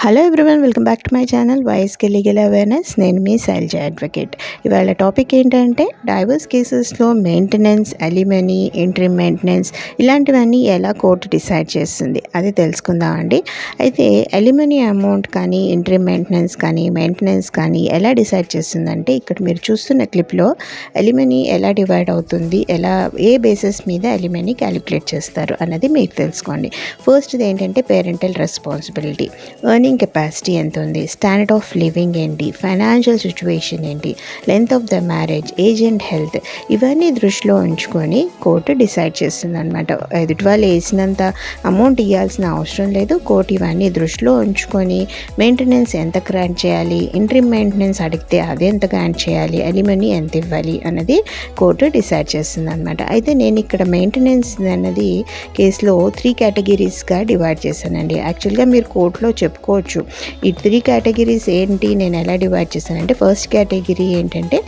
Hello everyone, welcome back to my channel వాయిస్కి legal awareness. నేను మీ శైలజ అడ్వకేట్. ఇవాళ టాపిక్ ఏంటంటే డైవర్స్ కేసెస్లో మెయింటెనెన్స్, అలిమనీ, ఇంటరిమ్ మెయింటెనెన్స్ ఇలాంటివన్నీ ఎలా కోర్టు డిసైడ్ చేస్తుంది అది తెలుసుకుందామండి. అయితే అలిమనీ అమౌంట్ కానీ, ఇంటరిమ్ మెయింటెనెన్స్ కానీ ఎలా డిసైడ్ చేస్తుందంటే, ఇక్కడ మీరు చూస్తున్న క్లిప్లో అలిమనీ ఎలా డివైడ్ అవుతుంది, ఏ బేసిస్ మీద అలిమనీ క్యాలిక్యులేట్ చేస్తారు అన్నది మీకు తెలుసుకోండి. ఫస్ట్ది ఏంటంటే పేరెంటల్ రెస్పాన్సిబిలిటీ, ఎర్నింగ్ కెపాసిటీ ఎంత ఉంది, స్టాండర్డ్ ఆఫ్ లివింగ్ ఏంటి, ఫైనాన్షియల్ సిచ్యువేషన్ ఏంటి, length of the marriage, age and health, ఇవన్నీ దృష్టిలో ఉంచుకొని కోర్టు డిసైడ్ చేస్తుంది అనమాట. ఎదుటి వాళ్ళు వేసినంత అమౌంట్ ఇవ్వాల్సిన అవసరం లేదు. కోర్టు ఇవన్నీ దృష్టిలో ఉంచుకొని మెయింటెనెన్స్ ఎంత గ్రాంట్ చేయాలి, ఇంటరిమ్ మెయింటెనెన్స్ అడిగితే అది ఎంత గ్రాంట్ చేయాలి, అలిమనీ ఎంత ఇవ్వాలి అన్నది కోర్టు డిసైడ్ చేస్తుంది అనమాట. అయితే నేను ఇక్కడ మెయింటెనెన్స్ అన్నది కేసులో 3 కేటగిరీస్గా డివైడ్ చేశానండి. యాక్చువల్గా మీరు కోర్టులో చెప్పుకోవచ్చు ఈ 3 కేటగిరీస్ ఏంటి, నేను ఎలా డివైడ్ చేశానంటే, ఫస్ట్ కేటగిరీ ఏంటంటే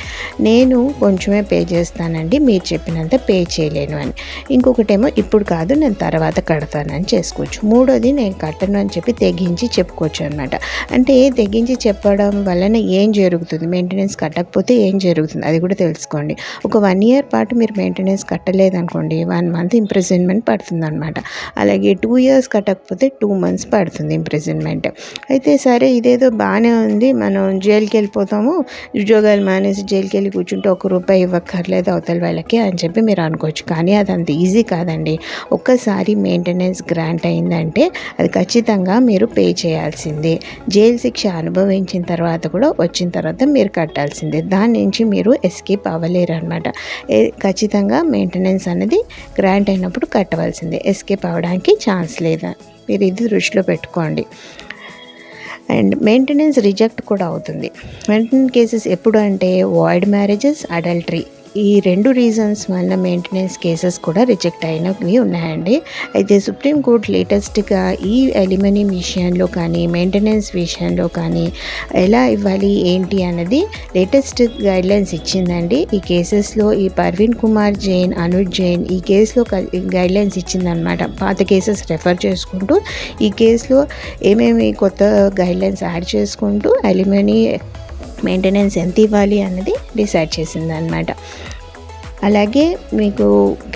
నేను కొంచెమే పే చేస్తానండి, మీరు చెప్పినంత పే చేయలేను అని. ఇంకొకటేమో ఇప్పుడు కాదు నేను తర్వాత కడతానని చేసుకోవచ్చు. మూడోది నేను కట్టను అని చెప్పి తెగించి చెప్పుకోవచ్చు అనమాట. అంటే తెగించి చెప్పడం వలన ఏం జరుగుతుంది, మెయింటెనెన్స్ కట్టకపోతే ఏం జరుగుతుంది అది కూడా తెలుసుకోండి. ఒక 1 year పాటు మీరు మెయింటెనెన్స్ కట్టలేదనుకోండి, 1 month ఇంప్రిజన్మెంట్ పడుతుంది అనమాట. అలాగే 2 years కట్టకపోతే 2 months పడుతుంది ఇంప్రిజన్మెంట్. అయితే సరే ఇదేదో బాగానే ఉంది, మనం జైలుకి వెళ్ళిపోతాము, ఉద్యోగాలు మానేసి జైలుకి వెళ్ళి కూర్చుంటే ₹1 ఇవ్వక్కర్లేదు అవతల వాళ్ళకి అని చెప్పి మీరు అనుకోవచ్చు. కానీ అది అంత ఈజీ కాదండి. ఒక్కసారి మెయింటెనెన్స్ గ్రాంట్ అయిందంటే అది ఖచ్చితంగా మీరు పే చేయాల్సిందే. జైలు శిక్ష అనుభవించిన తర్వాత కూడా వచ్చిన తర్వాత మీరు కట్టాల్సిందే. దాని నుంచి మీరు ఎస్కేప్ అవ్వలేరు అనమాట. ఖచ్చితంగా మెయింటెనెన్స్ అనేది గ్రాంట్ అయినప్పుడు కట్టవలసిందే, ఎస్కేప్ అవ్వడానికి ఛాన్స్ లేదా. మీరు ఇది దృష్టిలో పెట్టుకోండి. అండ్ మెయింటెనెన్స్ రిజెక్ట్ కూడా అవుతుంది. మెయింటెనెన్స్ కేసెస్ ఎప్పుడు అంటే వాయిడ్ మ్యారేజెస్, అడల్టరీ, ఈ 2 రీజన్స్ వల్ల మెయింటెనెన్స్ కేసెస్ కూడా రిజెక్ట్ అయినవి ఉన్నాయండి. అయితే సుప్రీంకోర్టు లేటెస్ట్గా ఈ అలిమనీ విషయంలో కానీ, మెయింటెనెన్స్ విషయంలో కానీ ఎలా ఇవ్వాలి ఏంటి అన్నది లేటెస్ట్ గైడ్లైన్స్ ఇచ్చిందండి. ఈ కేసెస్లో ఈ పర్వీన్ కుమార్ జైన్, అనుజ్ జైన్ ఈ కేసులో గైడ్లైన్స్ ఇచ్చిందనమాట. పాత కేసెస్ రెఫర్ చేసుకుంటూ ఈ కేసులో ఏమేమి కొత్త గైడ్లైన్స్ యాడ్ చేసుకుంటూ అలిమనీ మెయింటెనెన్స్ ఎంత ఇవ్వాలి అన్నది డిసైడ్ చేసిందనమాట. అలాగే మీకు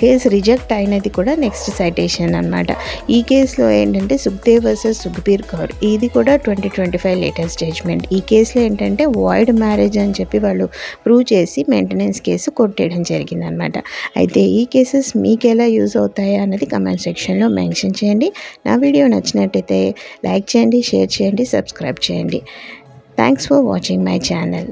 కేసు రిజెక్ట్ అయినది కూడా నెక్స్ట్ సైటేషన్ అనమాట. ఈ కేసులో ఏంటంటే సుఖ్దేవ్ వర్సెస్ సుఖ్బీర్ కౌర్, ఇది కూడా 2025 లేటెస్ట్ జడ్జ్మెంట్. ఈ కేసులో ఏంటంటే వాయిడ్ మ్యారేజ్ అని చెప్పి వాళ్ళు ప్రూవ్ చేసి మెయింటెనెన్స్ కేసు కొట్టేయడం జరిగిందనమాట. అయితే ఈ కేసెస్ మీకు ఎలా యూజ్ అవుతాయా అన్నది కమెంట్ సెక్షన్లో మెన్షన్ చేయండి. నా వీడియో నచ్చినట్టయితే లైక్ చేయండి, షేర్ చేయండి, సబ్స్క్రైబ్ చేయండి. Thanks for watching my channel.